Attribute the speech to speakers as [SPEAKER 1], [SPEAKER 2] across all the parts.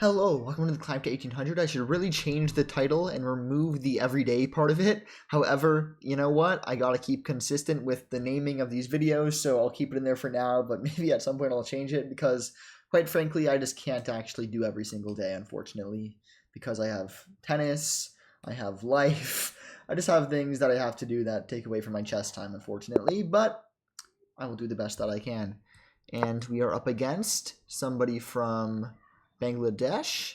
[SPEAKER 1] Hello, welcome to the Climb to 1800. I should really change the title and remove the everyday part of it. However, you know what? I gotta keep consistent with the naming of these videos, so I'll keep it in there for now, but maybe at some point I'll change it because, quite frankly, I just can't actually do every single day, unfortunately, because I have tennis, I have life, I just have things that I have to do that take away from my chess time, unfortunately, but I will do the best that I can. And we are up against somebody from Bangladesh.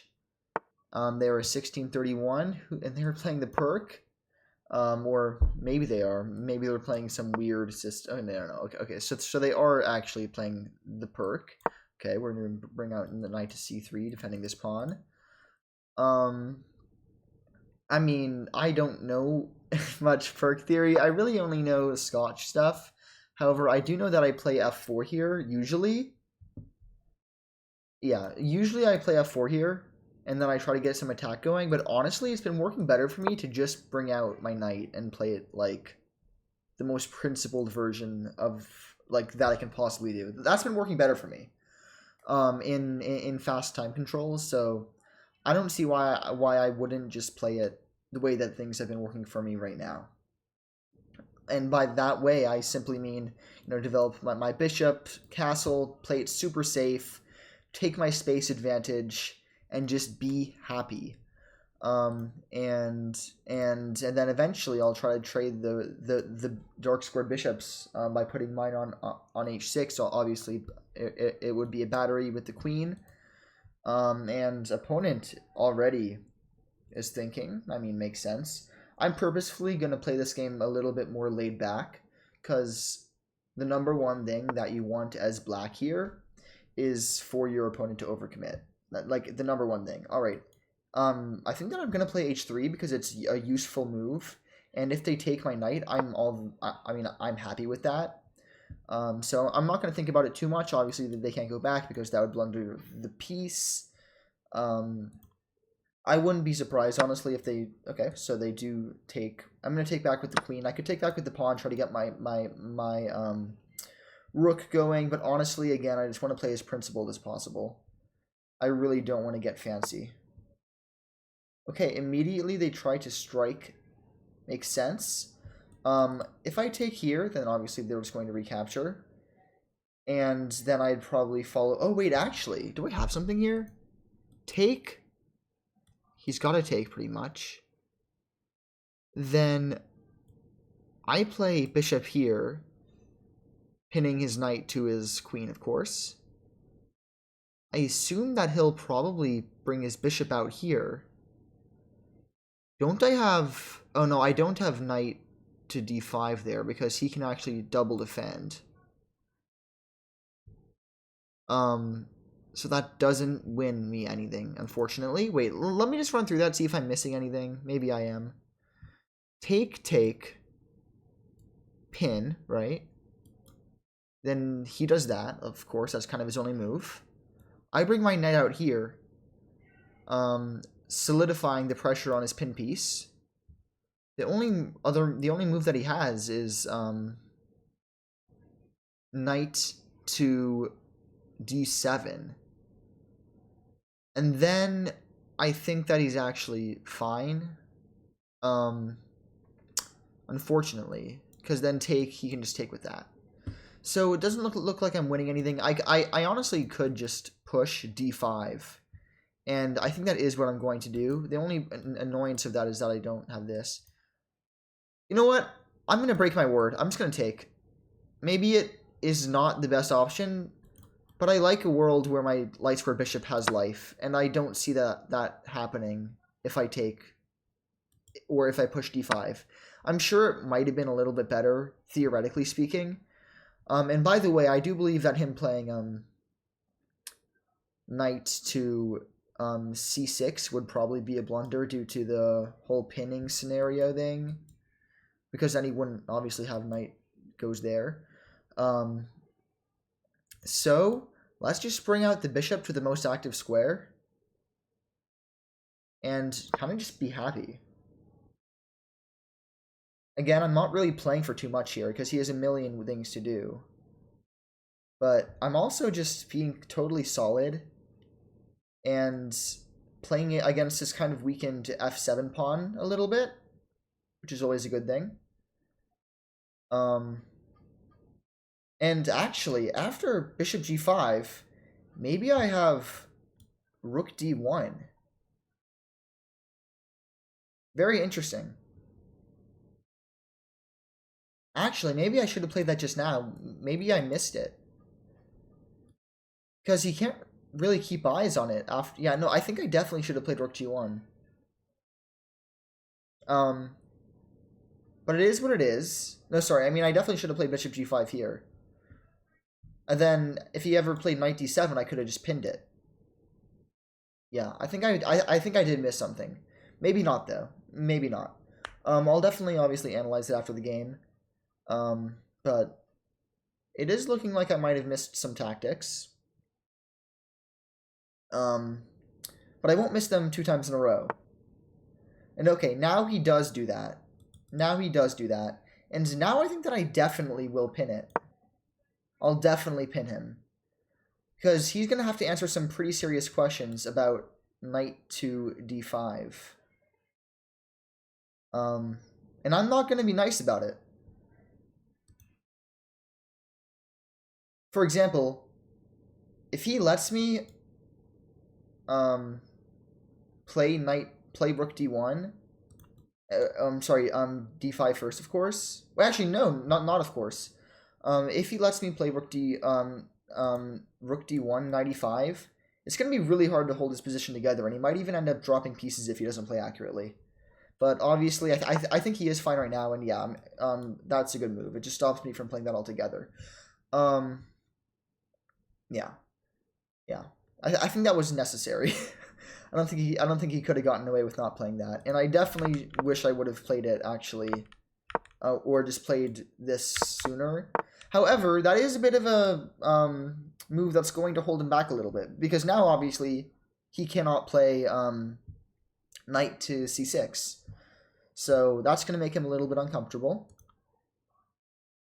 [SPEAKER 1] They were 1631, and they were playing the perk. Or maybe they are. Maybe they're playing some weird system. Oh, no, no, no. Okay. So they are actually playing the perk. Okay, we're going to bring out the knight to c3, defending this pawn. I mean, I don't know much perk theory. I really only know Scotch stuff. However, I do know that I play f4 here, usually. Yeah, usually I play f4 here, and then I try to get some attack going, but honestly, it's been working better for me to just bring out my knight and play it like the most principled version of like that I can possibly do. That's been working better for me in fast time controls, so I don't see why I wouldn't just play it the way that things have been working for me right now. And by that way, I simply mean, develop my bishop, castle, play it super safe, take my space advantage, and just be happy. And then eventually I'll try to trade the dark squared bishops by putting mine on h6. So obviously it would be a battery with the queen. And opponent already is thinking. I mean, makes sense. I'm purposefully going to play this game a little bit more laid back because the number one thing that you want as black here is for your opponent to overcommit. Like the number one thing. All right. I think that I'm going to play h3 because it's a useful move. And if they take my knight, I'm happy with that. So I'm not going to think about it too much. Obviously, they can't go back because that would blunder the piece. I wouldn't be surprised, honestly, if they... Okay, so they do take... I'm going to take back with the queen. I could take back with the pawn, try to get my rook going. But honestly, again, I just want to play as principled as possible. I really don't want to get fancy. Okay, immediately they try to strike. Makes sense. If I take here, then obviously they're just going to recapture. And then I'd probably follow... Oh, wait, actually, do I have something here? Take... He's got to take, pretty much. Then I play bishop here, pinning his knight to his queen, of course. I assume that he'll probably bring his bishop out here. Don't I have... Oh, no, I don't have knight to d5 there because he can actually double defend. So that doesn't win me anything, unfortunately. Wait, let me just run through that, see if I'm missing anything. Maybe I am. Take, pin, right? Then he does that, of course. That's kind of his only move. I bring my knight out here, solidifying the pressure on his pin piece. The only move that he has is knight to d7. And then I think that he's actually fine. Unfortunately, because then he can just take with that. So it doesn't look like I'm winning anything. I honestly could just push d5. And I think that is what I'm going to do. The only annoyance of that is that I don't have this. You know what? I'm going to break my word. I'm just going to take. Maybe it is not the best option, but I like a world where my light square bishop has life, and I don't see that happening if I take or if I push d5. I'm sure it might have been a little bit better, theoretically speaking. And by the way, I do believe that him playing knight to c6 would probably be a blunder due to the whole pinning scenario thing, because then he wouldn't obviously have knight goes there. So let's just bring out the bishop to the most active square and kind of just be happy. Again, I'm not really playing for too much here because he has a million things to do. But I'm also just being totally solid and playing it against his kind of weakened f7 pawn a little bit, which is always a good thing. And actually, after bishop g5, maybe I have rook d1. Very interesting. Actually, maybe I should have played that just now. Maybe I missed it. Because he can't really keep eyes on it after. Yeah, no, I think I definitely should have played rook g1. But it is what it is. No, sorry, I mean, I definitely should have played bishop g5 here. And then, if he ever played knight d7, I could have just pinned it. Yeah, I think I think I did miss something. Maybe not, though. Maybe not. I'll definitely, obviously, analyze it after the game. But it is looking like I might have missed some tactics. But I won't miss them 2 times in a row. And okay, now he does do that. Now he does do that. And now I think that I definitely will pin it. I'll definitely pin him. Because he's going to have to answer some pretty serious questions about knight to d5. And I'm not going to be nice about it. For example, if he lets me play rook d1, sorry, d5 first, of course. Well, actually, no, not of course. If he lets me play rook d1, knight e5, it's going to be really hard to hold his position together, and he might even end up dropping pieces if he doesn't play accurately. But obviously, I think he is fine right now, and yeah, that's a good move. It just stops me from playing that altogether. Yeah, I think that was necessary. I don't think he could have gotten away with not playing that, and I definitely wish I would have played it actually, or just played this sooner. However, that is a bit of a move that's going to hold him back a little bit, because now obviously he cannot play knight to c6, so that's going to make him a little bit uncomfortable.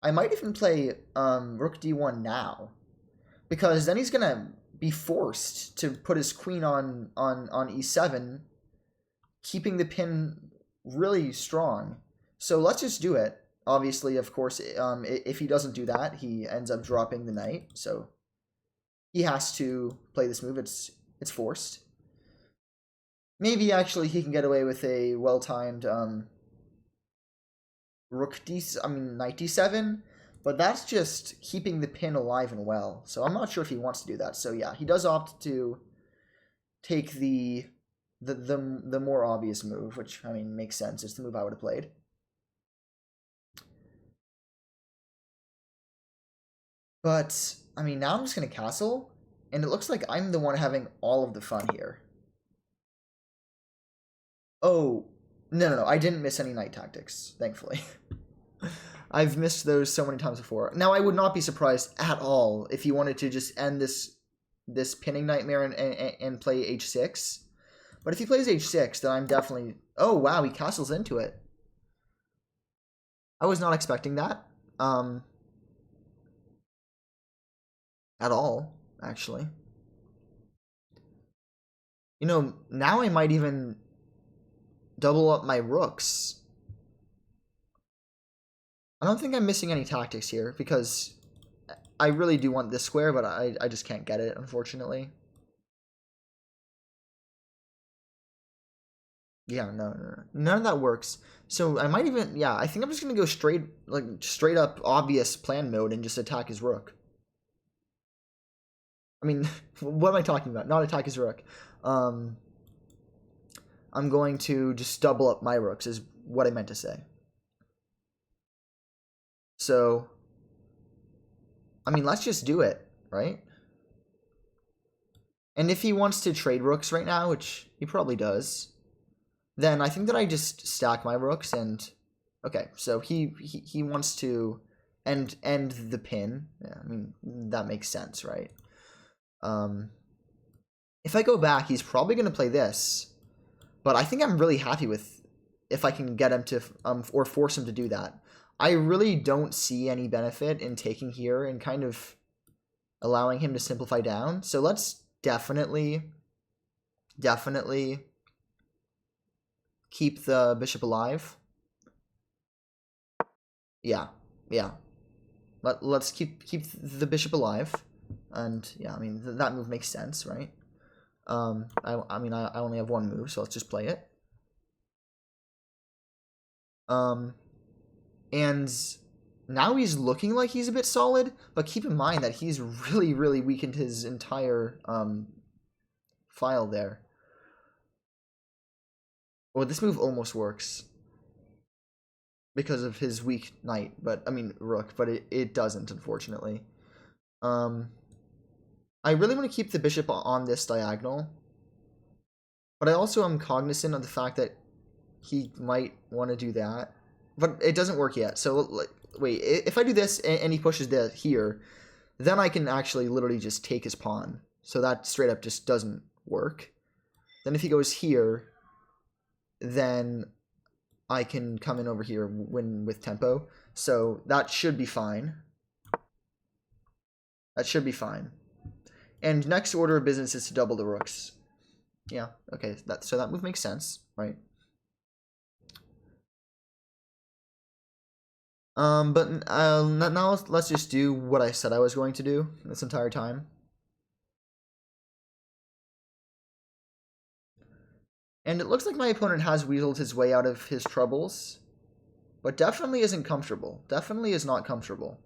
[SPEAKER 1] I might even play rook d1 now, because then he's going to be forced to put his queen on e7, keeping the pin really strong. So let's just do it. Obviously, of course, if he doesn't do that, he ends up dropping the knight. So he has to play this move. It's forced. Maybe actually he can get away with a well-timed knight d7. But that's just keeping the pin alive and well. So I'm not sure if he wants to do that. So yeah, he does opt to take the more obvious move, which, I mean, makes sense. It's the move I would have played. But, I mean, now I'm just going to castle, and it looks like I'm the one having all of the fun here. Oh, no, I didn't miss any knight tactics, thankfully. I've missed those so many times before. Now, I would not be surprised at all if he wanted to just end this pinning nightmare and play h6. But if he plays h6, then I'm definitely... Oh, wow, he castles into it. I was not expecting that. At all, actually. You know, now I might even double up my rooks. I don't think I'm missing any tactics here, because I really do want this square, but I just can't get it, unfortunately. Yeah, no. None of that works. So I might even, yeah, I think I'm just going to go straight up obvious plan mode and just attack his rook. I mean, what am I talking about? Not attack his rook. I'm going to just double up my rooks is what I meant to say. So, I mean, let's just do it, right? And if he wants to trade rooks right now, which he probably does, then I think that I just stack my rooks and... Okay, so he wants to end the pin. Yeah, I mean, that makes sense, right? If I go back, he's probably going to play this. But I think I'm really happy with if I can get him to... or force him to do that. I really don't see any benefit in taking here and kind of allowing him to simplify down. So let's definitely definitely keep the bishop alive. Yeah, yeah. Let's keep the bishop alive, and yeah, I mean that move makes sense, right? I mean I only have one move, so let's just play it. And now he's looking like he's a bit solid, but keep in mind that he's really weakened his entire file there. Well, this move almost works because of his weak knight, but I mean rook, but it doesn't, unfortunately. I really want to keep the bishop on this diagonal, but I also am cognizant of the fact that he might want to do that, but it doesn't work yet. So wait, if I do this and he pushes that here, then I can actually literally just take his pawn. So that straight up just doesn't work. Then if he goes here, then I can come in over here, win with tempo. So that should be fine. That should be fine. And next order of business is to double the rooks. Yeah, okay, so that move makes sense, right? But now let's just do what I said I was going to do this entire time. And it looks like my opponent has weaseled his way out of his troubles, but definitely isn't comfortable. Definitely is not comfortable.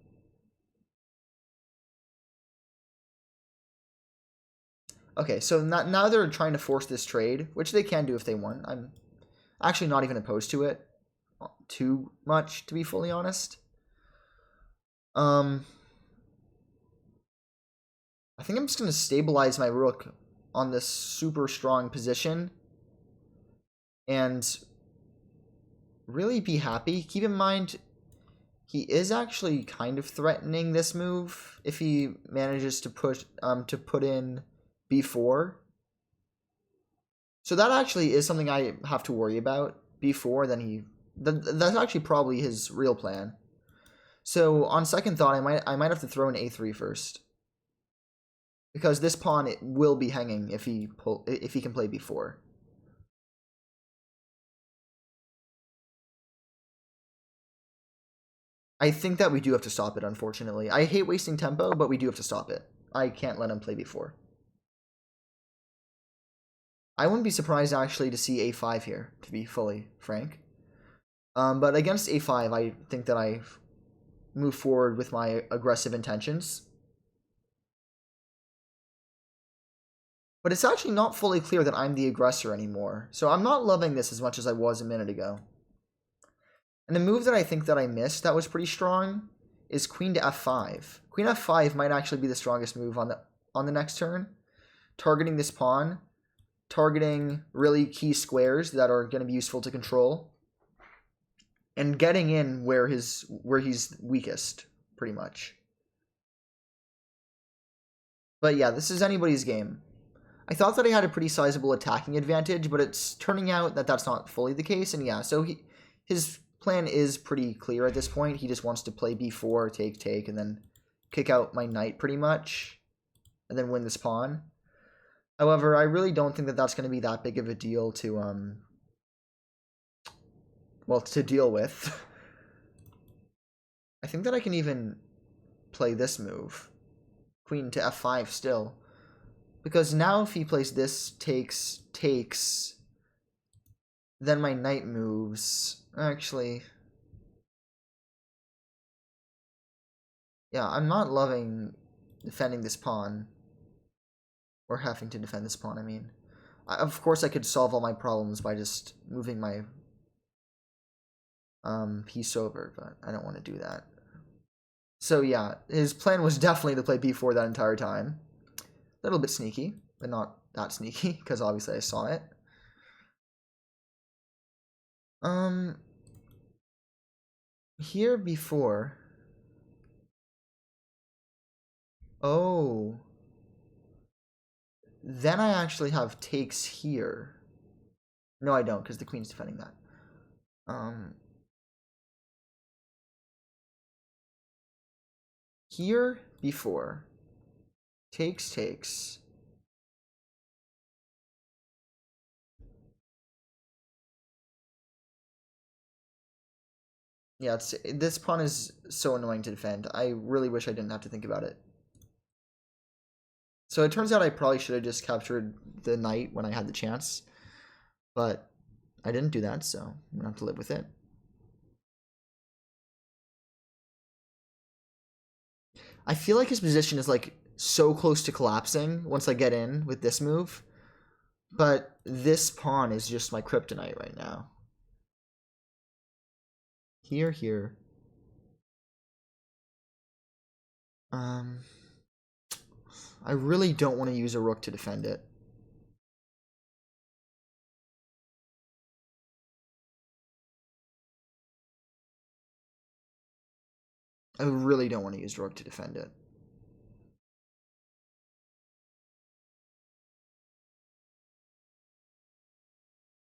[SPEAKER 1] Okay, so now they're trying to force this trade, which they can do if they want. I'm actually not even opposed to it too much, to be fully honest. I think I'm just going to stabilize my rook on this super strong position and really be happy. Keep in mind, he is actually kind of threatening this move if he manages to put in b4. So that actually is something I have to worry about. b4, then that's actually probably his real plan. So on second thought, I might have to throw in a3 first, because this pawn will be hanging if he can play b4. I think that we do have to stop it, unfortunately. I hate wasting tempo, but we do have to stop it. I can't let him play b4. I wouldn't be surprised actually to see a5 here, to be fully frank. But against a5, I think that I move forward with my aggressive intentions. But it's actually not fully clear that I'm the aggressor anymore. So I'm not loving this as much as I was a minute ago. And the move that I think that I missed that was pretty strong is queen to f5. Queen f5 might actually be the strongest move on the next turn. Targeting this pawn, targeting really key squares that are going to be useful to control, and getting in where he's weakest, pretty much. But yeah, this is anybody's game. I thought that I had a pretty sizable attacking advantage, but it's turning out that that's not fully the case. And yeah, so his plan is pretty clear at this point. He just wants to play b4, take, and then kick out my knight pretty much, and then win this pawn. However, I really don't think that that's going to be that big of a deal to to deal with. I think that I can even play this move, queen to f5 still, because now if he plays this takes, then my knight moves. Actually, yeah, I'm not loving defending this pawn, or having to defend this pawn, I mean. Of course, I could solve all my problems by just moving my piece over, but I don't want to do that. So yeah, his plan was definitely to play b4 that entire time. A little bit sneaky, but not that sneaky, because obviously I saw it. Here before. Oh. Then I actually have takes here. No, I don't, because the queen's defending that. Here before. Takes. Yeah, this pawn is so annoying to defend. I really wish I didn't have to think about it. So it turns out I probably should have just captured the knight when I had the chance. But I didn't do that, so I'm going to have to live with it. I feel like his position is like so close to collapsing once I get in with this move. But this pawn is just my kryptonite right now. Here. I really don't want to use a rook to defend it. I really don't want to use rook to defend it.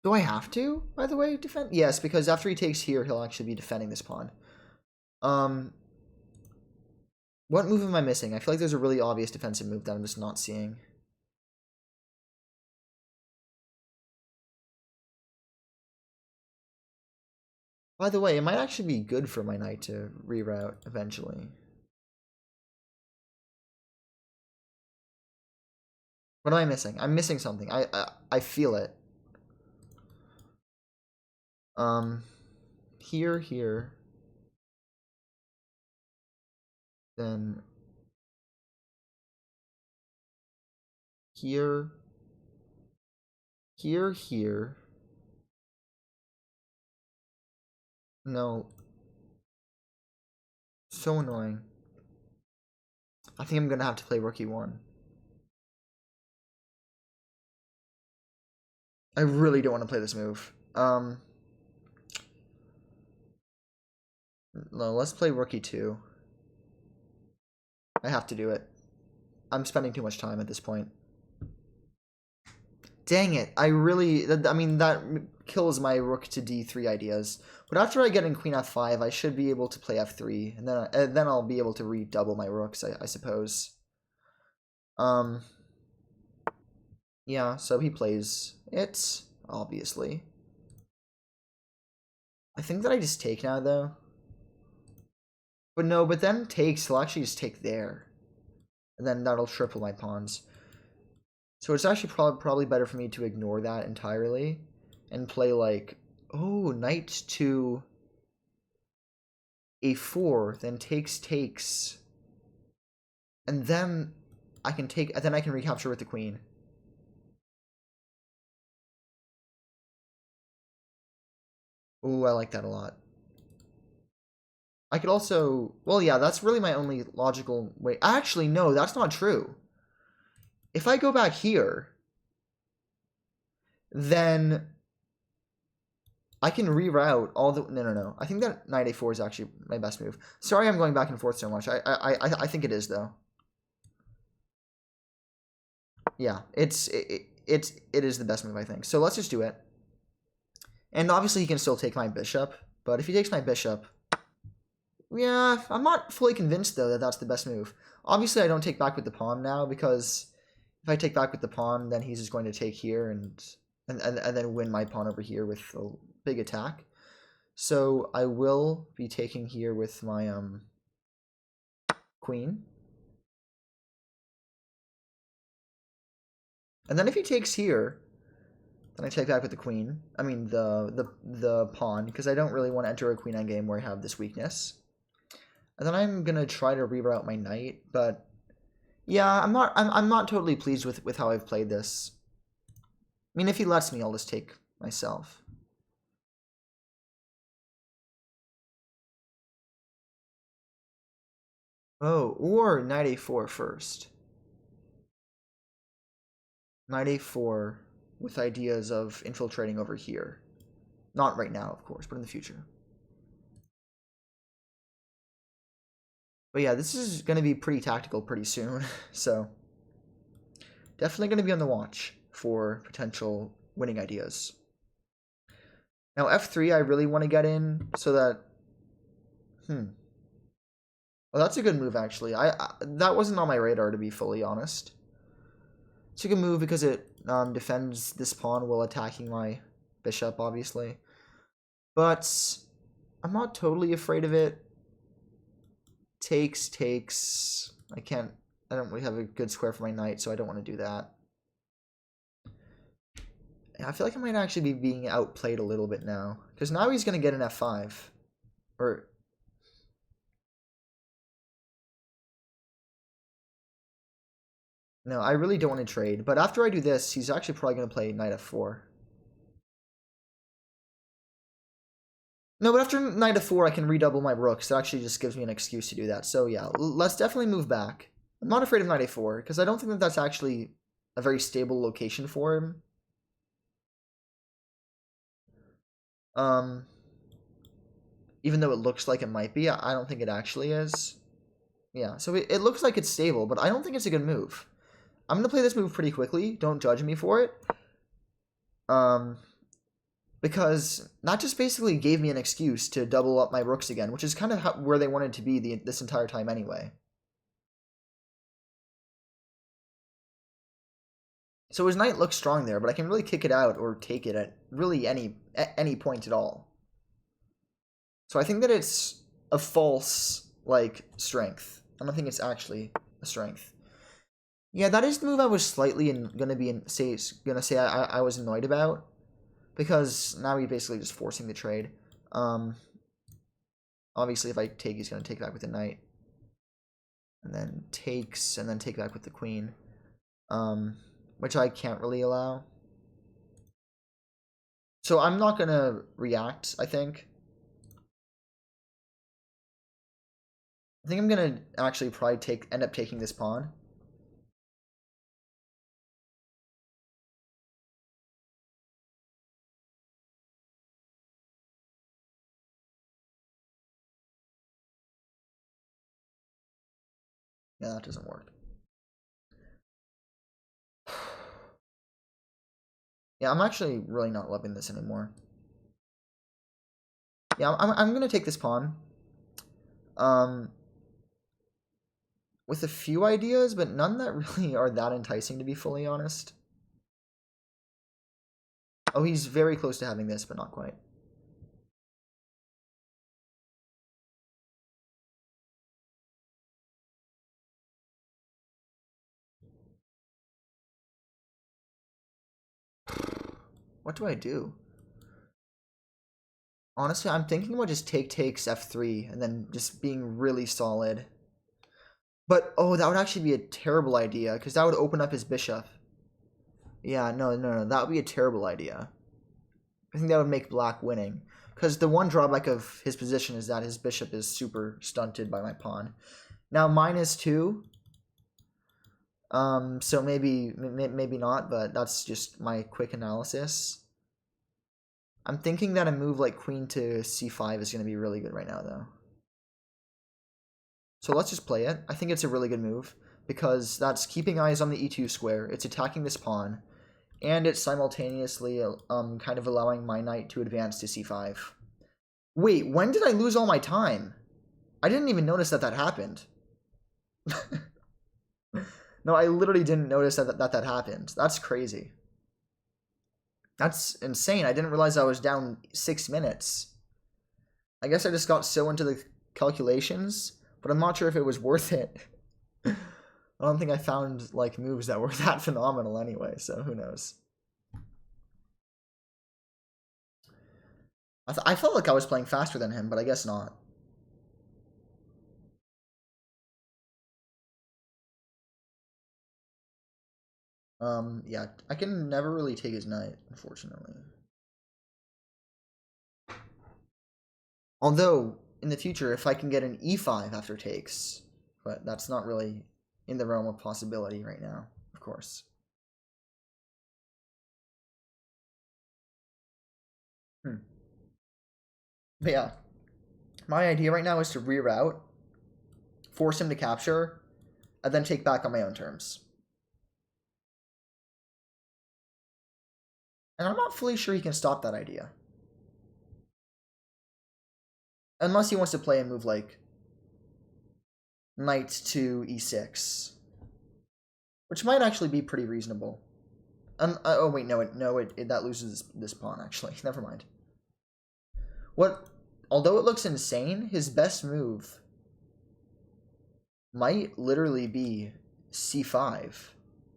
[SPEAKER 1] Do I have to, by the way, defend? Yes, because after he takes here, he'll actually be defending this pawn. What move am I missing? I feel like there's a really obvious defensive move that I'm just not seeing. By the way, it might actually be good for my knight to reroute eventually. What am I missing? I'm missing something. I feel it. Here. Then here. No. So annoying. I think I'm gonna have to play rook e1. I really don't want to play this move. No, let's play rook e2. I have to do it. I'm spending too much time at this point. Dang it. I mean, that kills my rook to d3 ideas. But after I get in queen f5, I should be able to play f3. And then I'll be able to redouble my rooks, I suppose. Yeah, so he plays it, obviously. I think that I just take now, though. But no, but then takes, he'll actually just take there. And then that'll triple my pawns. So it's actually probably better for me to ignore that entirely. And play like, oh, knight to a4, then takes. And then I can recapture with the queen. Ooh, I like that a lot. I could also, well, yeah, that's really my only logical way. Actually, no, that's not true. If I go back here, then I can reroute all the, no. I think that knight a4 is actually my best move. Sorry I'm going back and forth so much. I think it is, though. Yeah, it is the best move, I think. So let's just do it. And obviously he can still take my bishop, but if he takes my bishop, yeah, I'm not fully convinced, though, that that's the best move. Obviously, I don't take back with the pawn now, because if I take back with the pawn, then he's just going to take here and then win my pawn over here with a big attack. So I will be taking here with my queen. And then if he takes here, then I take back with the queen. I mean the pawn, because I don't really want to enter a queen endgame where I have this weakness. And then I'm gonna try to reroute my knight, but yeah, I'm not totally pleased with how I've played this. I mean, if he lets me, I'll just take myself. Oh, or knight a4 first. Knight a4 with ideas of infiltrating over here. Not right now, of course, but in the future. But yeah, this is going to be pretty tactical pretty soon, so definitely going to be on the watch for potential winning ideas. Now f3 I really want to get in so that... Well, that's a good move, actually. That wasn't on my radar, to be fully honest. It's a good move because it defends this pawn while attacking my bishop, obviously. But I'm not totally afraid of it. Takes. I don't really have a good square for my knight, so I don't want to do that. I feel like I might actually be being outplayed a little bit now. Because now he's going to get an f5. Or... No, I really don't want to trade. But after I do this, he's actually probably going to play knight f4. No, but after knight f4, I can redouble my rooks. That actually just gives me an excuse to do that. So yeah, let's definitely move back. I'm not afraid of knight a4, because I don't think that that's actually a very stable location for him. Even though it looks like it might be, I don't think it actually is. Yeah, so it looks like it's stable, but I don't think it's a good move. I'm going to play this move pretty quickly. Don't judge me for it. Because that just basically gave me an excuse to double up my rooks again, which is kind of where they wanted to be this entire time anyway. So his knight looks strong there, but I can really kick it out or take it at really any point at all. So I think that it's a false, like, strength. I don't think it's actually a strength. Yeah, that is the move I was slightly gonna say I was annoyed about, because now he's basically just forcing the trade. Obviously, if I take, he's gonna take back with the knight, and then takes, and then take back with the queen, which I can't really allow. So I'm not gonna react. I think I'm gonna actually probably end up taking this pawn. Yeah, that doesn't work. Yeah, I'm actually really not loving this anymore. Yeah, I'm gonna take this pawn. With a few ideas, but none that really are that enticing, to be fully honest. Oh, he's very close to having this, but not quite. What do I do? Honestly, I'm thinking about just takes f3 and then just being really solid. But, oh, that would actually be a terrible idea, because that would open up his bishop. Yeah, no, that would be a terrible idea. I think that would make black winning. Because the one drawback of his position is that his bishop is super stunted by my pawn. Now, -2. So maybe not, but that's just my quick analysis. I'm thinking that a move like queen to c5 is going to be really good right now, though. So let's just play it. I think it's a really good move, because that's keeping eyes on the e2 square, it's attacking this pawn, and it's simultaneously kind of allowing my knight to advance to c5. Wait, when did I lose all my time? I didn't even notice that happened. No, I literally didn't notice that happened. That's crazy. That's insane. I didn't realize I was down 6 minutes. I guess I just got so into the calculations, but I'm not sure if it was worth it. I don't think I found, like, moves that were that phenomenal anyway, so who knows. I felt like I was playing faster than him, but I guess not. Yeah, I can never really take his knight, unfortunately. Although, in the future, if I can get an e5 after takes, but that's not really in the realm of possibility right now, of course. But yeah, my idea right now is to reroute, force him to capture, and then take back on my own terms. And I'm not fully sure he can stop that idea. Unless he wants to play a move like knight to e6, which might actually be pretty reasonable. Oh wait, that loses this pawn actually. Never mind. What although it looks insane, his best move might literally be c5.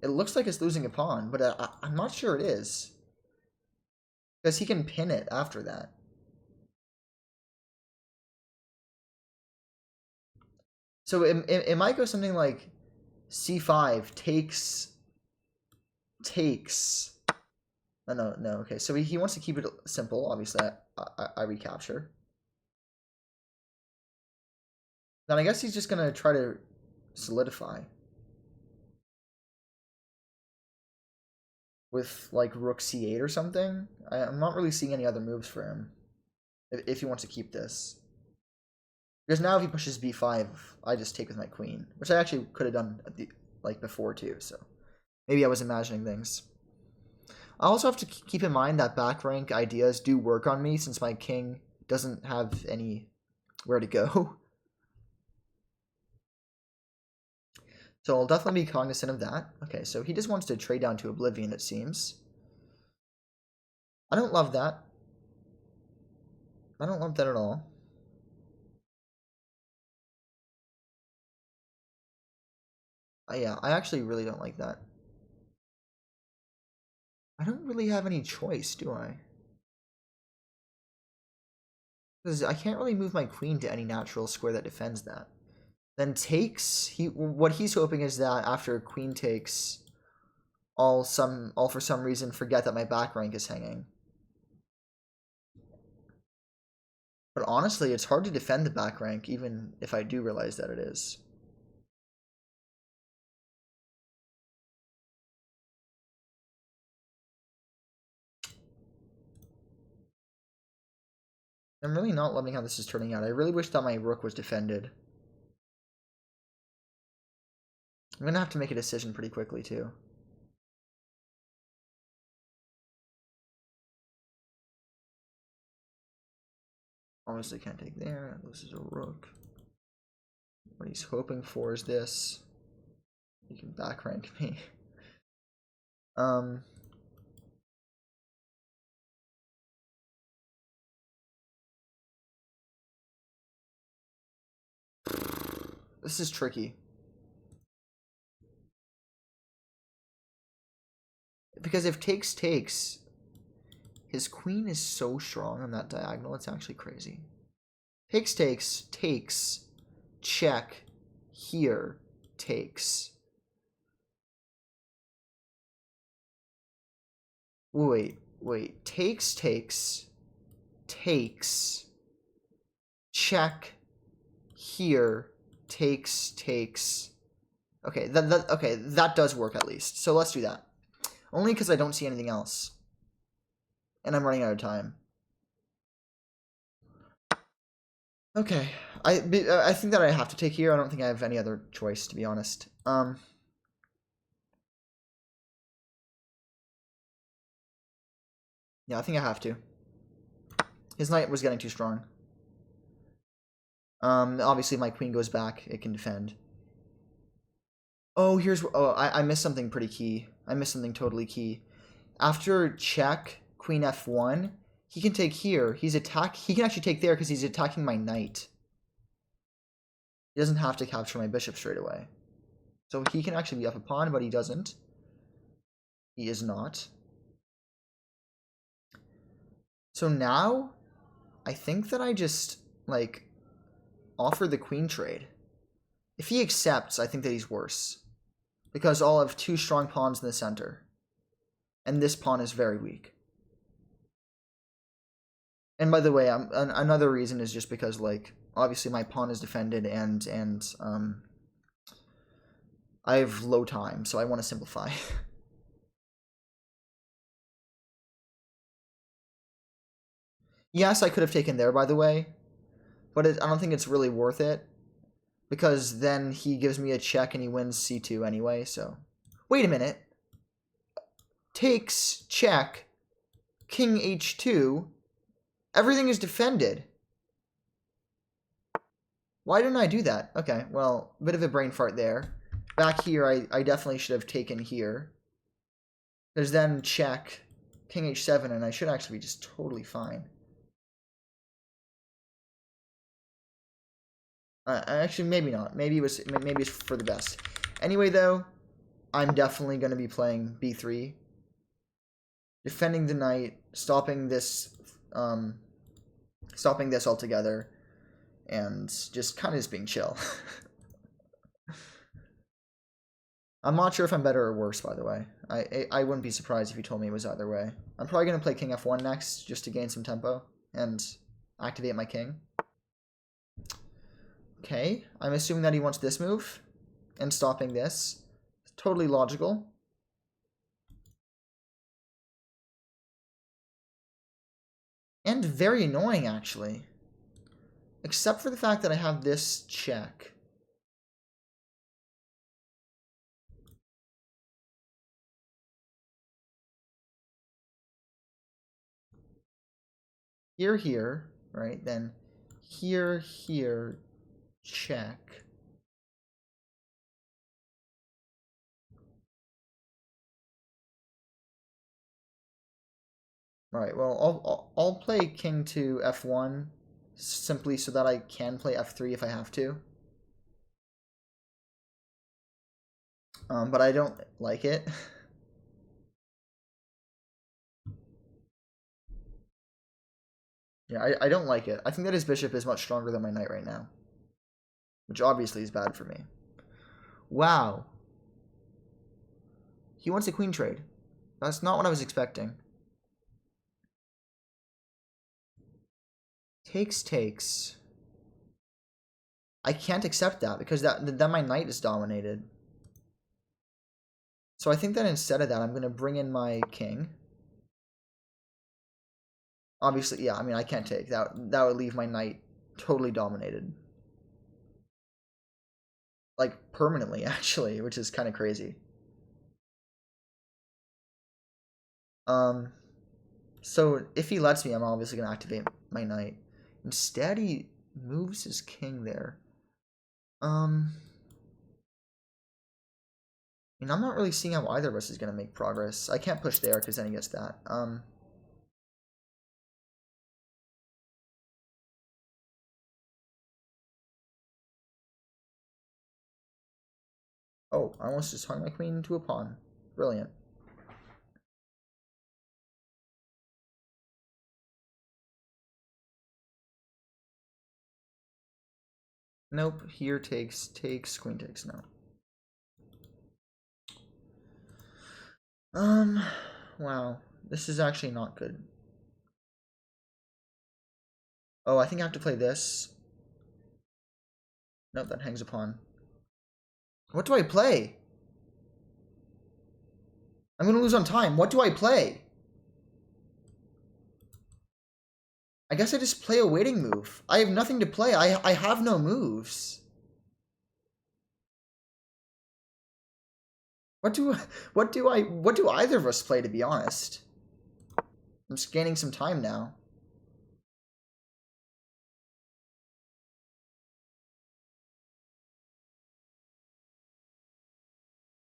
[SPEAKER 1] It looks like it's losing a pawn, but I'm not sure it is. Because he can pin it after that. So it might go something like c5 takes. No. Okay, so he wants to keep it simple. Obviously, I recapture. Then I guess he's just going to try to solidify. With, like, rook c8 or something. I'm not really seeing any other moves for him. If he wants to keep this. Because now if he pushes b5, I just take with my queen. Which I actually could have done at the, like, before too, so. Maybe I was imagining things. I also have to keep in mind that back rank ideas do work on me since my king doesn't have anywhere to go. So I'll definitely be cognizant of that. Okay, so he just wants to trade down to oblivion, it seems. I don't love that. I don't love that at all. Yeah, I actually really don't like that. I don't really have any choice, do I? Because I can't really move my queen to any natural square that defends that. Then takes, what he's hoping is that after queen takes, I'll for some reason forget that my back rank is hanging. But honestly, it's hard to defend the back rank, even if I do realize that it is. I'm really not loving how this is turning out. I really wish that my rook was defended. I'm going to have to make a decision pretty quickly, too. Obviously can't take there. This is a rook. What he's hoping for is this. He can back rank me. This is tricky. Because if takes, his queen is so strong on that diagonal, it's actually crazy. Takes, check, here, takes. Wait, takes, check, here, takes. Okay, that does work at least. So let's do that. Only because I don't see anything else. And I'm running out of time. Okay. I think that I have to take here. I don't think I have any other choice, to be honest. Yeah, I think I have to. His knight was getting too strong. Obviously my queen goes back. It can defend. Oh, I missed something pretty key. I missed something totally key. After check, queen f1, he can take here. He can actually take there because he's attacking my knight. He doesn't have to capture my bishop straight away. So he can actually be up a pawn, but he doesn't. He is not. So now, I think that I just, like, offer the queen trade. If he accepts, I think that he's worse. Because I'll have two strong pawns in the center. And this pawn is very weak. And by the way, another reason is just because, like, obviously my pawn is defended and I have low time, so I want to simplify. Yes, I could have taken there, by the way, but I don't think it's really worth it, because then he gives me a check and he wins c2 anyway, so... Wait a minute. Takes, check, king h2, everything is defended. Why didn't I do that? Okay, well, a bit of a brain fart there. Back here, I definitely should have taken here. There's then check, king h7, and I should actually be just totally fine. Actually, maybe not. Maybe it's for the best. Anyway, though, I'm definitely going to be playing b3, defending the knight, stopping this altogether, and just kind of just being chill. I'm not sure if I'm better or worse, by the way. I wouldn't be surprised if you told me it was either way. I'm probably going to play king f1 next, just to gain some tempo and activate my king. Okay, I'm assuming that he wants this move and stopping this. Totally logical. And very annoying, actually. Except for the fact that I have this check. Here, right? Then here, check. Alright, well, I'll play king to f1 simply so that I can play f3 if I have to. But I don't like it. Yeah, I don't like it. I think that his bishop is much stronger than my knight right now. Which obviously is bad for me. Wow. He wants a queen trade. That's not what I was expecting. Takes. I can't accept that because then my knight is dominated. So I think that instead of that, I'm going to bring in my king. Obviously, yeah, I mean, I can't take. That would leave my knight totally dominated. Like, permanently, actually, which is kind of crazy. So if he lets me, I'm obviously going to activate my knight. Instead, he moves his king there. I mean, I'm not really seeing how either of us is going to make progress. I can't push there because then he gets that. Oh, I almost just hung my queen into a pawn. Brilliant. Nope, here takes, queen takes, no. Wow. This is actually not good. Oh, I think I have to play this. Nope, that hangs a pawn. What do I play? I'm gonna lose on time. What do I play? I guess I just play a waiting move. I have nothing to play. I have no moves. What do either of us play, to be honest? I'm just gaining some time now.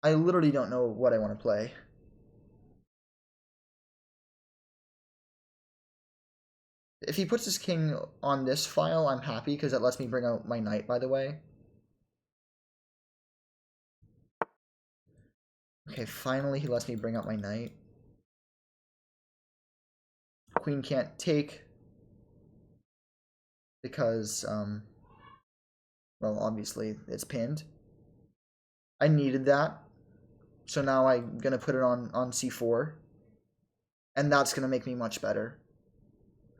[SPEAKER 1] I literally don't know what I want to play. If he puts his king on this file, I'm happy because it lets me bring out my knight, by the way. Okay, finally he lets me bring out my knight. Queen can't take because, well, obviously it's pinned. I needed that. So now I'm going to put it on c4. And that's going to make me much better.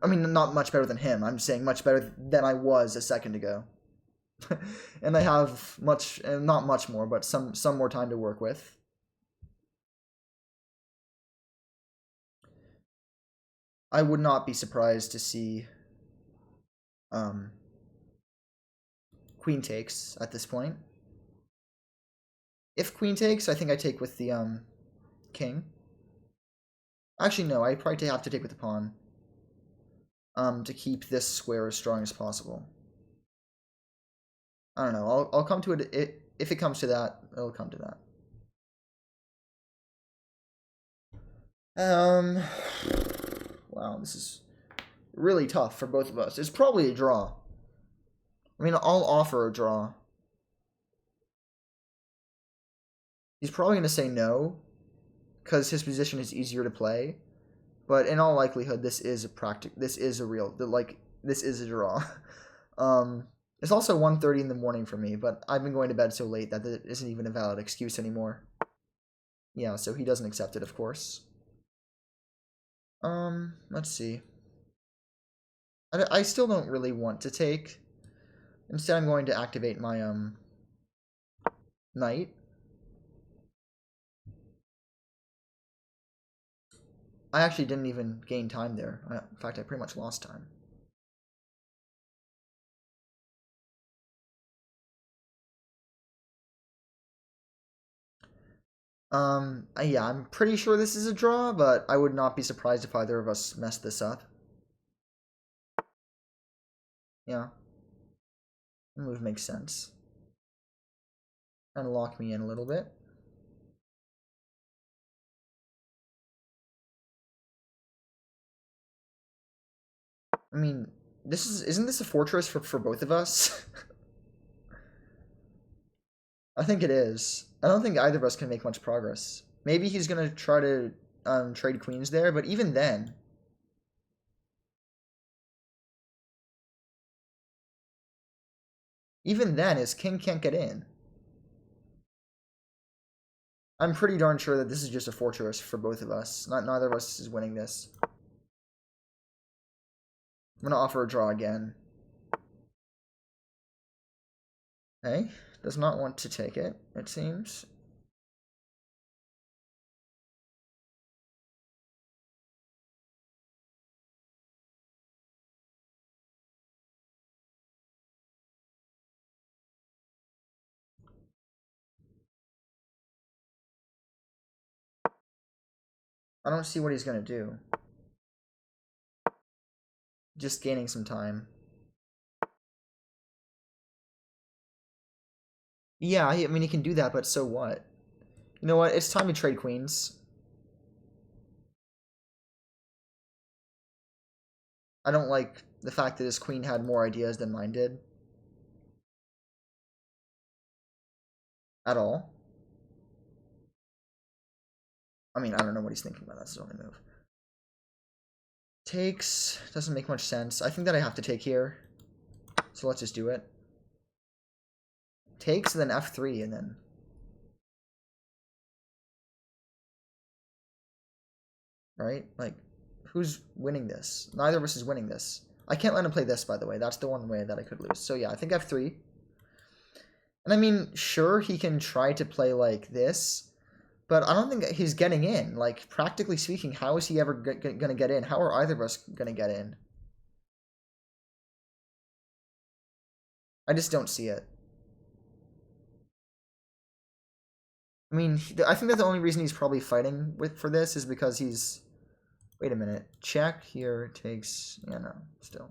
[SPEAKER 1] I mean, not much better than him. I'm saying much better than I was a second ago. And I have much, not much more, but some more time to work with. I would not be surprised to see queen takes at this point. If queen takes, I think I take with the king. Actually, no, I probably have to take with the pawn to keep this square as strong as possible. I don't know. I'll come to it. If it comes to that, it'll come to that. Wow, this is really tough for both of us. It's probably a draw. I mean, I'll offer a draw. He's probably going to say no, because his position is easier to play. But in all likelihood, this is a real, this is a draw. It's also 1:30 in the morning for me, but I've been going to bed so late that it isn't even a valid excuse anymore. Yeah, so he doesn't accept it, of course. Let's see. I still don't really want to take. Instead, I'm going to activate my, knight. I actually didn't even gain time there. In fact, I pretty much lost time. Yeah, I'm pretty sure this is a draw, but I would not be surprised if either of us messed this up. Yeah. The move makes sense. And lock me in a little bit. I mean, isn't this a fortress for both of us? I think it is. I don't think either of us can make much progress. Maybe he's gonna try to trade queens there, but even then, his king can't get in. I'm pretty darn sure that this is just a fortress for both of us. Neither of us is winning this. I'm gonna offer a draw again. Okay, does not want to take it, it seems. I don't see what he's gonna do. Just gaining some time. Yeah, I mean, he can do that, but so what? You know what? It's time to trade queens. I don't like the fact that his queen had more ideas than mine did. At all. I mean, I don't know what he's thinking about. That's his only move. Takes. Doesn't make much sense. I think that I have to take here. So let's just do it. Takes, and then F3, and then... Right? Like, who's winning this? Neither of us is winning this. I can't let him play this, by the way. That's the one way that I could lose. So yeah, I think F3. And I mean, sure, he can try to play like this, but I don't think he's getting in. Like, practically speaking, how is he ever going to get in? How are either of us going to get in? I just don't see it. I mean, I think that the only reason he's probably fighting for this is because he's... Wait a minute. Check here takes... Yeah, no, still.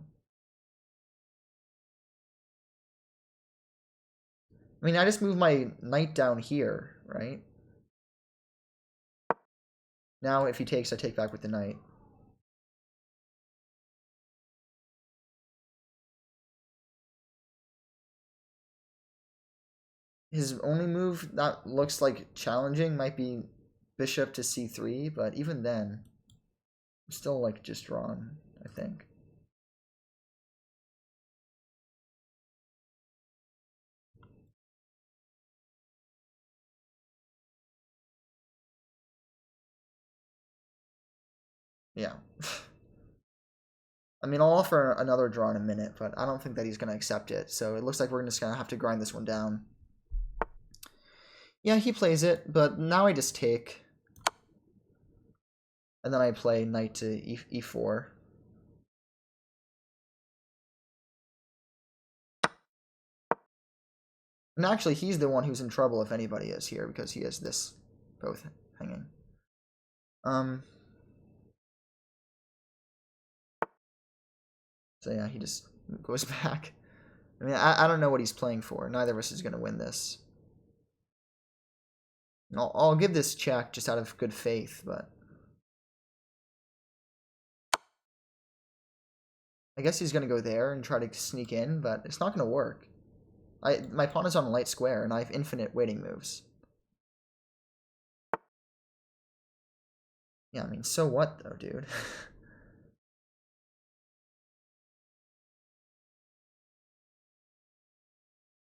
[SPEAKER 1] I mean, I just move my knight down here, right? Now, if he takes, I take back with the knight. His only move that looks like challenging might be bishop to c3, but even then, I'm still like just drawn, I think. Yeah. I mean, I'll offer another draw in a minute, but I don't think that he's going to accept it. So it looks like we're just going to have to grind this one down. Yeah, he plays it, but now I just take. And then I play knight to e4. And actually, he's the one who's in trouble if anybody is here, because he has this both hanging. So yeah, he just goes back. I mean, I don't know what he's playing for. Neither of us is going to win this. I'll give this check just out of good faith, but... I guess he's gonna go there and try to sneak in, but it's not gonna work. My pawn is on a light square, and I have infinite waiting moves. Yeah, I mean, so what, though, dude?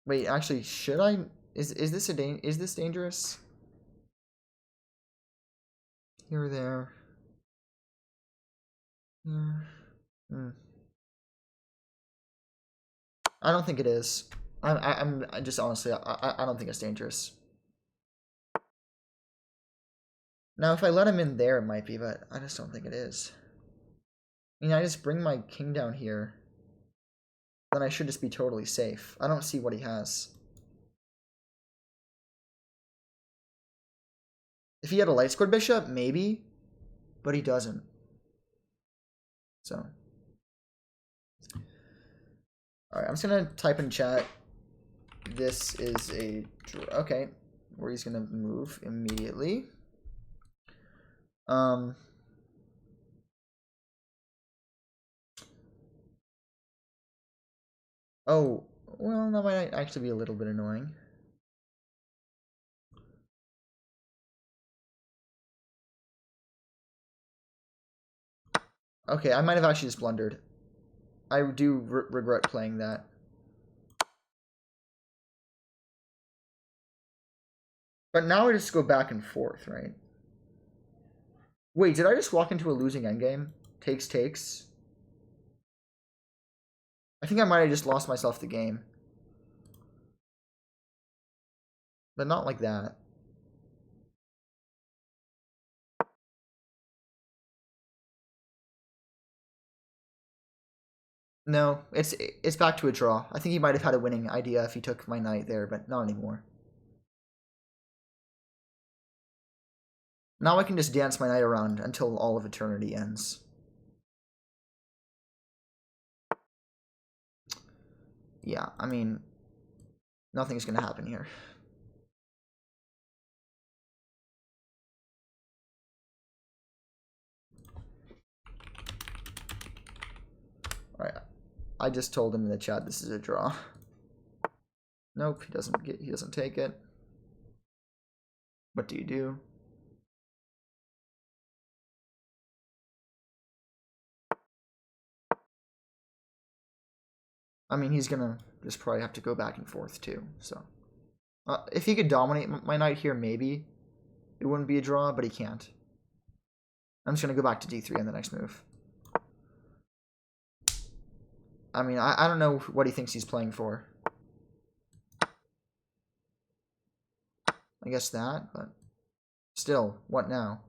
[SPEAKER 1] Wait, actually, should I? Is this is this dangerous? Here or there? Here. Hmm. I don't think it is. I'm just honestly, I don't think it's dangerous. Now, if I let him in there, it might be, but I just don't think it is. I mean, I just bring my king down here, then I should just be totally safe. I don't see what he has. If he had a light squared bishop, maybe, but he doesn't. So, all right, I'm just gonna type in chat. This is a okay, where he's gonna move immediately. Oh, well, that might actually be a little bit annoying. Okay, I might have actually just blundered. I do regret playing that. But now I just go back and forth, right? Wait, did I just walk into a losing endgame? Takes. I think I might have just lost myself the game. But not like that. No, it's back to a draw. I think he might have had a winning idea if he took my knight there, but not anymore. Now I can just dance my knight around until all of eternity ends. Yeah, I mean, nothing's gonna happen here. Alright, I just told him in the chat this is a draw. Nope, he doesn't take it. What do you do? I mean, he's gonna just probably have to go back and forth too, so. If he could dominate my knight here, maybe it wouldn't be a draw, but he can't. I'm just gonna go back to d3 on the next move. I mean, I don't know what he thinks he's playing for. I guess that, but still, what now?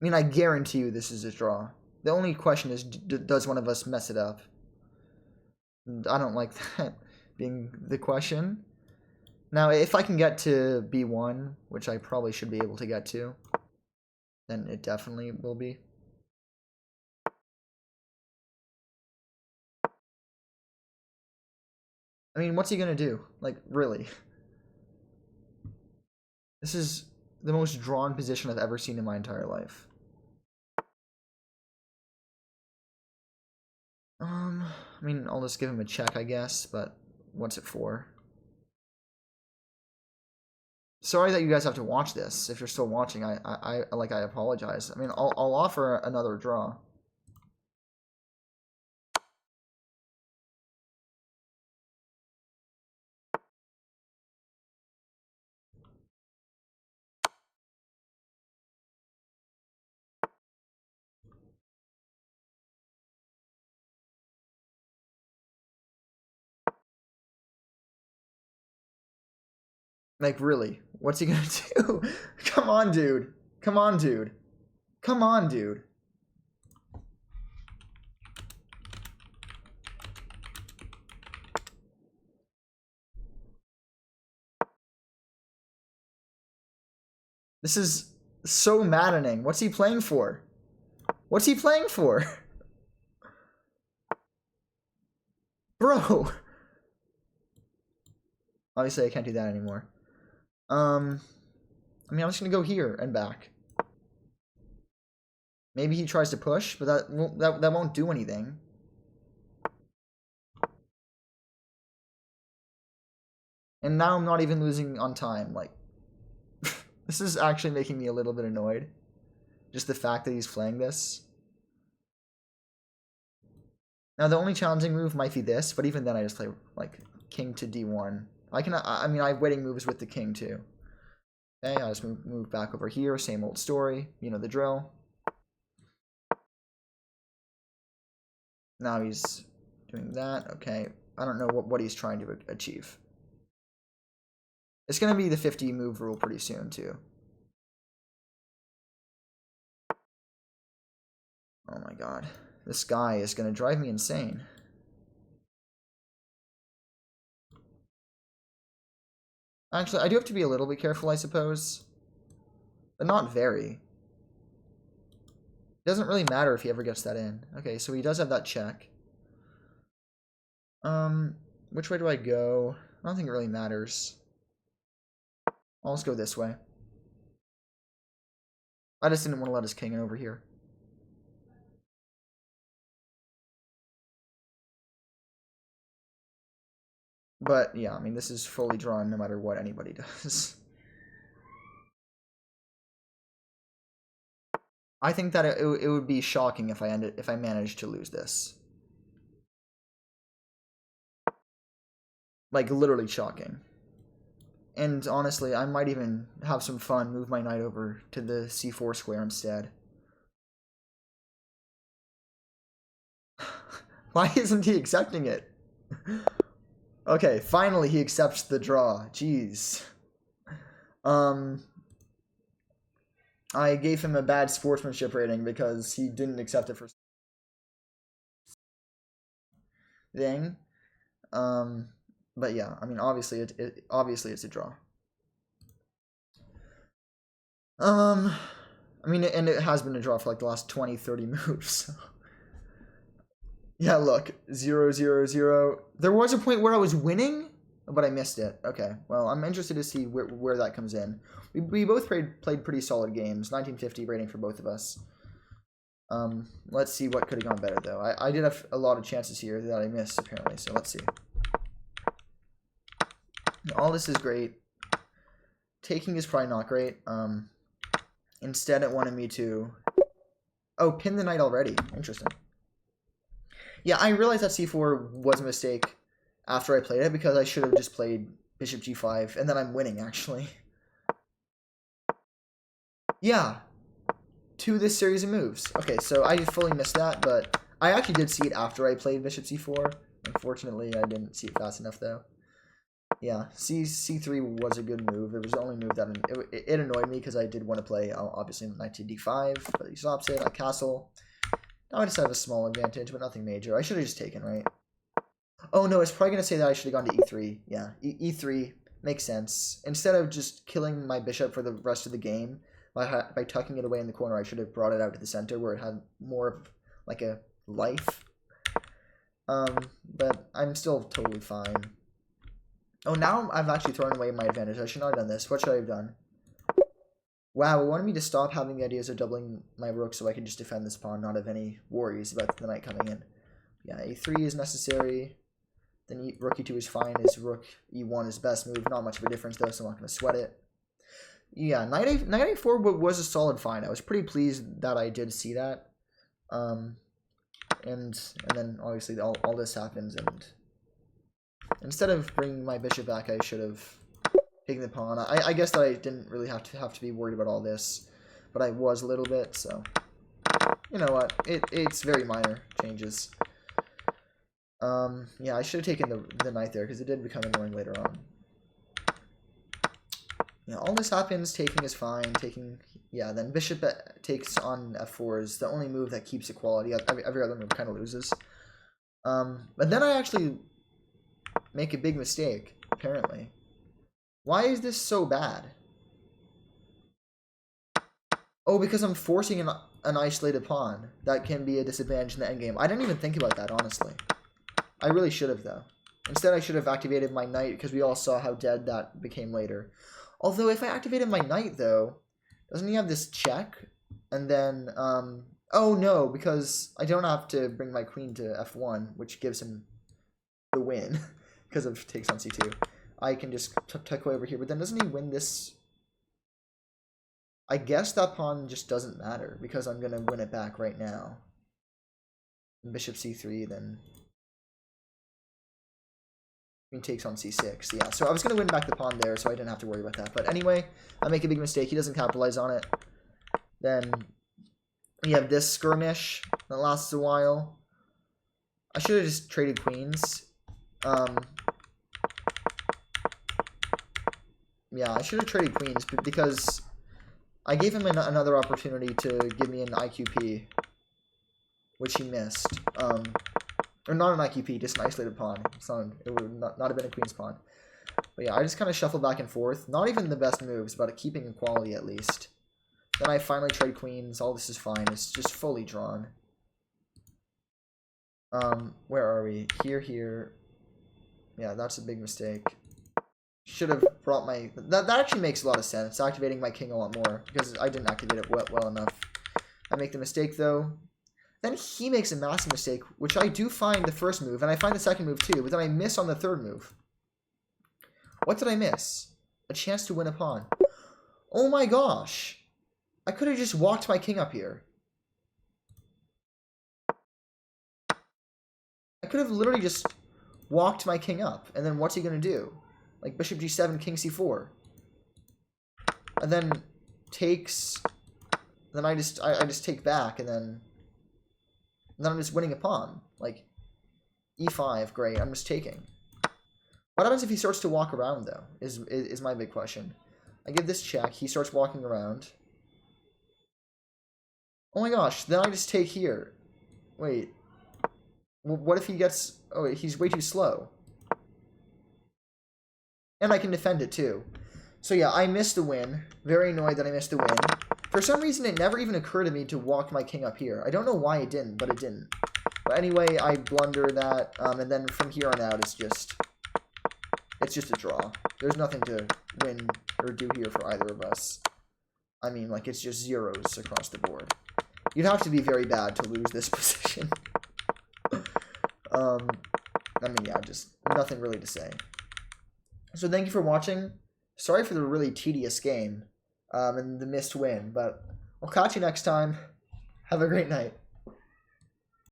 [SPEAKER 1] I mean, I guarantee you this is a draw. The only question is, does one of us mess it up? I don't like that being the question. Now, if I can get to b1, which I probably should be able to get to, then it definitely will be. I mean, what's he gonna do? Like, really? This is the most drawn position I've ever seen in my entire life. I mean, I'll just give him a check, I guess, but what's it for? Sorry that you guys have to watch this. If you're still watching, I apologize. I mean, I'll offer another draw. Like, really? What's he gonna do? Come on, dude. Come on, dude. Come on, dude. This is so maddening. What's he playing for? What's he playing for? Bro. Obviously, I can't do that anymore. I mean, I'm just gonna go here and back. Maybe he tries to push, but that won't do anything. And now I'm not even losing on time. Like, this is actually making me a little bit annoyed. Just the fact that he's playing this. Now, the only challenging move might be this, but even then I just play, like, king to d1. I mean, I have waiting moves with the king, too. Okay, I'll just move back over here. Same old story. You know the drill. Now he's doing that. Okay, I don't know what he's trying to achieve. It's going to be the 50 move rule pretty soon, too. Oh my god. This guy is going to drive me insane. Actually, I do have to be a little bit careful, I suppose. But not very. It doesn't really matter if he ever gets that in. Okay, so he does have that check. Which way do I go? I don't think it really matters. I'll just go this way. I just didn't want to let his king in over here. But, yeah, I mean, this is fully drawn no matter what anybody does. I think that it would be shocking if I managed to lose this. Like, literally shocking. And honestly, I might even have some fun, move my knight over to the c4 square instead. Why isn't he accepting it? Okay, finally he accepts the draw. Jeez. I gave him a bad sportsmanship rating because he didn't accept it for thing. But yeah, I mean, obviously obviously it's a draw. I mean, and it has been a draw for like the last 20-30 moves. So. Yeah, look, 0-0-0. There was a point where I was winning, but I missed it. Okay, well, I'm interested to see where that comes in. We both played pretty solid games. 1950 rating for both of us. Let's see what could have gone better, though. I did have a lot of chances here that I missed, apparently, so let's see. All this is great. Taking is probably not great. Instead, it wanted me to... Oh, pin the knight already. Interesting. Yeah, I realized that c4 was a mistake after I played it because I should have just played bishop g5, and then I'm winning, actually. Yeah. To this series of moves. Okay, so I fully missed that, but I actually did see it after I played bishop c4. Unfortunately, I didn't see it fast enough, though. Yeah, c3 was a good move. It was the only move that it annoyed me because I did want to play, obviously, knight to d5, but he stops it. I castle. Now I just have a small advantage, but nothing major. I should have just taken, right? Oh, no, it's probably going to say that I should have gone to e3. Yeah, e3 makes sense. Instead of just killing my bishop for the rest of the game, by tucking it away in the corner, I should have brought it out to the center where it had more of, like, a life. But I'm still totally fine. Oh, now I've actually thrown away my advantage. I should not have done this. What should I have done? Wow, it wanted me to stop having the ideas of doubling my rook so I could just defend this pawn, not have any worries about the knight coming in. Yeah, a3 is necessary. Then rook e2 is fine. His rook e1 is best move. Not much of a difference, though, so I'm not going to sweat it. Yeah, knight a4 was a solid find. I was pretty pleased that I did see that. And then, obviously, all this happens, and instead of bringing my bishop back, I should have taken the pawn. I guess that I didn't really have to be worried about all this, but I was a little bit, so you know what? It's very minor changes. Yeah, I should have taken the knight there because it did become annoying later on. Yeah, all this happens. Taking is fine. Yeah, then bishop takes on f4 is the only move that keeps equality. Every other move kind of loses. But then I actually make a big mistake, apparently. Why is this so bad? Oh, because I'm forcing an isolated pawn. That can be a disadvantage in the endgame. I didn't even think about that, honestly. I really should have, though. Instead, I should have activated my knight, because we all saw how dead that became later. Although if I activated my knight, though, doesn't he have this check? And then, oh no, because I don't have to bring my queen to f1, which gives him the win, because of takes on c2. I can just tuck away over here, but then doesn't he win this? I guess that pawn just doesn't matter, because I'm going to win it back right now. Bishop c3, then queen takes on c6. Yeah, so I was going to win back the pawn there, so I didn't have to worry about that. But anyway, I make a big mistake. He doesn't capitalize on it. Then we have this skirmish that lasts a while. I should have just traded queens. Yeah, I should have traded queens because I gave him another opportunity to give me an IQP, which he missed. Or not an IQP, just an isolated pawn. It would not have been a queen's pawn. But yeah, I just kind of shuffle back and forth. Not even the best moves, but keeping equality at least. Then I finally trade queens. All this is fine. It's just fully drawn. Where are we? Here. Yeah, that's a big mistake. Should have brought my... That actually makes a lot of sense, activating my king a lot more, because I didn't activate it well enough. I make the mistake, though. Then he makes a massive mistake, which I do find the first move, and I find the second move too, but then I miss on the third move. What did I miss? A chance to win a pawn. Oh my gosh! I could have just walked my king up here. I could have literally just walked my king up, and then what's he going to do? Like bishop g7, king c4. And then takes... Then I just take back, and then I'm just winning a pawn. Like, e5, great, I'm just taking. What happens if he starts to walk around, though, is my big question. I give this check, he starts walking around. Oh my gosh, then I just take here. Wait. What if he gets... Oh, wait, he's way too slow. And I can defend it, too. So yeah, I missed the win. Very annoyed that I missed the win. For some reason, it never even occurred to me to walk my king up here. I don't know why it didn't, but it didn't. But anyway, I blunder that, and then from here on out, it's just a draw. There's nothing to win or do here for either of us. I mean, like, it's just zeros across the board. You'd have to be very bad to lose this position. I mean, yeah, just nothing really to say. So thank you for watching. Sorry for the really tedious game and the missed win, but I'll catch you next time. Have a great night.